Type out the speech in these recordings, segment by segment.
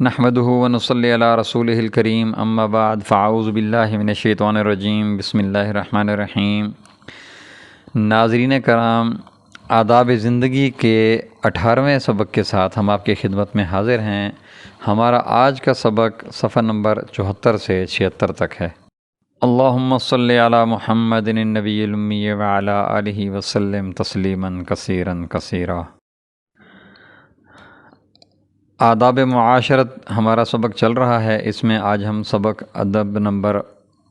نحمده ونصلی علی رسولہ الکریم اما بعد فاعوذ باللہ من الشیطان الرجیم بسم اللہ الرحمن الرحیم۔ ناظرین کرام، آداب زندگی کے 18ویں سبق کے ساتھ ہم آپ کی خدمت میں حاضر ہیں۔ ہمارا آج کا سبق صفحہ نمبر 74 سے 76 تک ہے۔ اللہم صلی علی محمد النبی الامی وعلی آلہ وسلم تسلیما کثیرا کثیرا۔ آداب معاشرت ہمارا سبق چل رہا ہے، اس میں آج ہم سبق ادب نمبر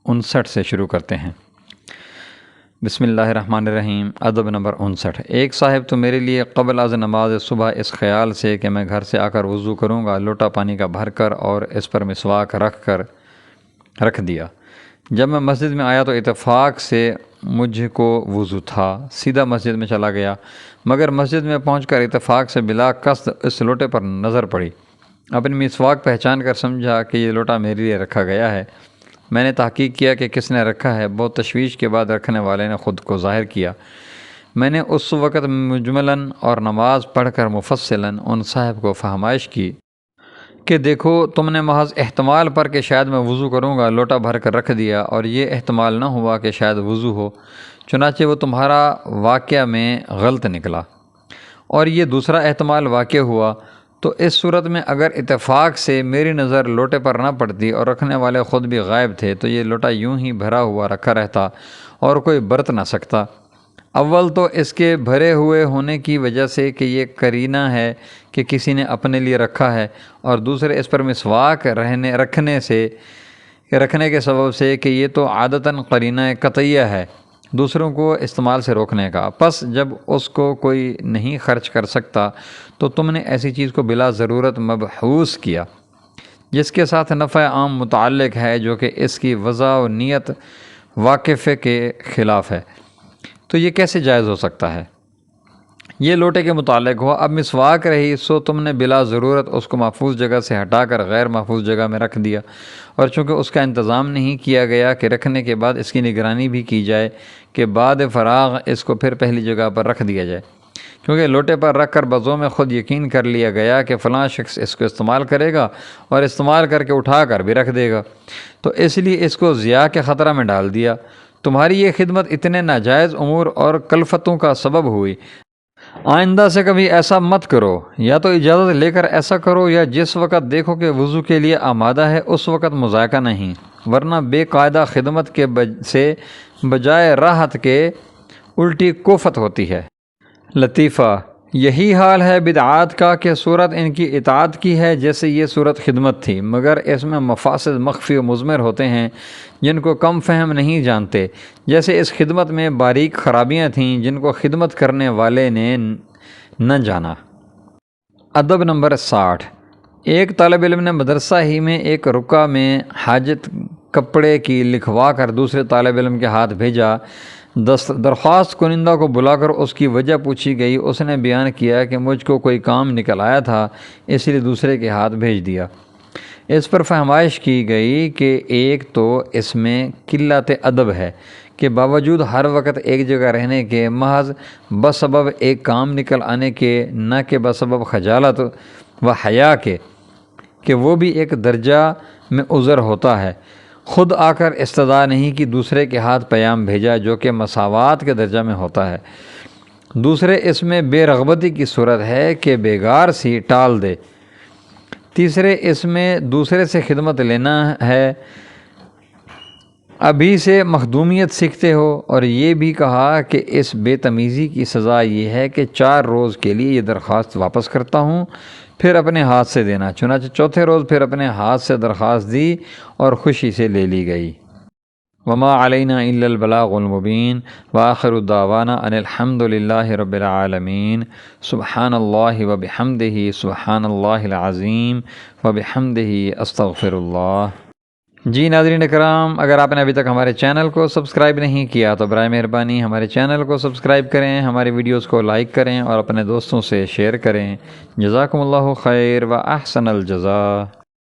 59 سے شروع کرتے ہیں۔ بسم اللہ الرحمن الرحیم۔ ادب نمبر 59۔ ایک صاحب تو میرے لیے قبل از نماز صبح اس خیال سے کہ میں گھر سے آ کر وضو کروں گا لوٹا پانی کا بھر کر اور اس پر مسواک رکھ دیا۔ جب میں مسجد میں آیا تو اتفاق سے مجھ کو وضو تھا، سیدھا مسجد میں چلا گیا، مگر مسجد میں پہنچ کر اتفاق سے بلا قصد اس لوٹے پر نظر پڑی۔ اپنی مسواک پہچان کر سمجھا کہ یہ لوٹا میرے لیے رکھا گیا ہے۔ میں نے تحقیق کیا کہ کس نے رکھا ہے۔ بہت تشویش کے بعد رکھنے والے نے خود کو ظاہر کیا۔ میں نے اس وقت مجملاً اور نماز پڑھ کر مفصلاً ان صاحب کو فہمائش کی کہ دیکھو، تم نے محض احتمال پر کہ شاید میں وضو کروں گا لوٹا بھر کر رکھ دیا، اور یہ احتمال نہ ہوا کہ شاید وضو ہو، چنانچہ وہ تمہارا واقعہ میں غلط نکلا، اور یہ دوسرا احتمال واقع ہوا۔ تو اس صورت میں اگر اتفاق سے میری نظر لوٹے پر نہ پڑتی اور رکھنے والے خود بھی غائب تھے تو یہ لوٹا یوں ہی بھرا ہوا رکھا رہتا اور کوئی برت نہ سکتا۔ اول تو اس کے بھرے ہوئے ہونے کی وجہ سے کہ یہ قرینہ ہے کہ کسی نے اپنے لیے رکھا ہے، اور دوسرے اس پر مسواک رکھنے کے سبب سے کہ یہ تو عادتاً قرینہ قطعیہ ہے دوسروں کو استعمال سے روکنے کا۔ پس جب اس کو کوئی نہیں خرچ کر سکتا تو تم نے ایسی چیز کو بلا ضرورت مبحوث کیا جس کے ساتھ نفع عام متعلق ہے، جو کہ اس کی وضع و نیت واقفے کے خلاف ہے۔ تو یہ کیسے جائز ہو سکتا ہے؟ یہ لوٹے کے متعلق ہوا۔ اب مسواک رہی سو تم نے بلا ضرورت اس کو محفوظ جگہ سے ہٹا کر غیر محفوظ جگہ میں رکھ دیا، اور چونکہ اس کا انتظام نہیں کیا گیا کہ رکھنے کے بعد اس کی نگرانی بھی کی جائے کہ بعد فراغ اس کو پھر پہلی جگہ پر رکھ دیا جائے، کیونکہ لوٹے پر رکھ کر بذو میں خود یقین کر لیا گیا کہ فلاں شخص اس کو استعمال کرے گا اور استعمال کر کے اٹھا کر بھی رکھ دے گا، تو اس لیے اس کو ضیاع کے خطرہ میں ڈال دیا۔ تمہاری یہ خدمت اتنے ناجائز امور اور کلفتوں کا سبب ہوئی۔ آئندہ سے کبھی ایسا مت کرو، یا تو اجازت لے کر ایسا کرو، یا جس وقت دیکھو کہ وضو کے لیے آمادہ ہے اس وقت مذائقہ نہیں، ورنہ بے قاعدہ خدمت کے سے بجائے راحت کے الٹی کوفت ہوتی ہے۔ لطیفہ یہی حال ہے بدعات کا کہ صورت ان کی اطاعت کی ہے جیسے یہ صورت خدمت تھی، مگر اس میں مفاسد مخفی و مضمر ہوتے ہیں جن کو کم فہم نہیں جانتے، جیسے اس خدمت میں باریک خرابیاں تھیں جن کو خدمت کرنے والے نے نہ جانا۔ ادب نمبر 60۔ ایک طالب علم نے مدرسہ ہی میں ایک رکعہ میں حاجت کپڑے کی لکھوا کر دوسرے طالب علم کے ہاتھ بھیجا۔ درخواست کنندہ کو بلا کر اس کی وجہ پوچھی گئی۔ اس نے بیان کیا کہ مجھ کو کوئی کام نکل آیا تھا، اس لیے دوسرے کے ہاتھ بھیج دیا۔ اس پر فہمائش کی گئی کہ ایک تو اس میں قلت ادب ہے کہ باوجود ہر وقت ایک جگہ رہنے کے محض بسبب ایک کام نکل آنے کے، نہ کہ بسبب خجالت و حیا کے، کہ وہ بھی ایک درجہ میں عذر ہوتا ہے۔ خود آ کر استدعا نہیں کہ دوسرے کے ہاتھ پیام بھیجا جو کہ مساوات کے درجہ میں ہوتا ہے۔ دوسرے اس میں بے رغبتی کی صورت ہے کہ بیگار سی ٹال دے۔ تیسرے اس میں دوسرے سے خدمت لینا ہے، ابھی سے مخدومیت سیکھتے ہو، اور یہ بھی کہا کہ اس بے تمیزی کی سزا یہ ہے کہ 4 روز کے لیے یہ درخواست واپس کرتا ہوں، پھر اپنے ہاتھ سے دینا۔ چنانچہ چوتھے روز پھر اپنے ہاتھ سے درخواست دی اور خوشی سے لے لی گئی۔ وما علینا الا البلاغ المبین، وآخر دعوانا ان الحمد للہ رب العالمین، سبحان اللہ وبحمدہ، سبحان اللہ العظیم وبحمدہ، استغفر اللہ۔ جی ناظرین کرام، اگر آپ نے ابھی تک ہمارے چینل کو سبسکرائب نہیں کیا تو برائے مہربانی ہمارے چینل کو سبسکرائب کریں، ہماری ویڈیوز کو لائک کریں اور اپنے دوستوں سے شیئر کریں۔ جزاکم اللہ خیر و احسن الجزاء۔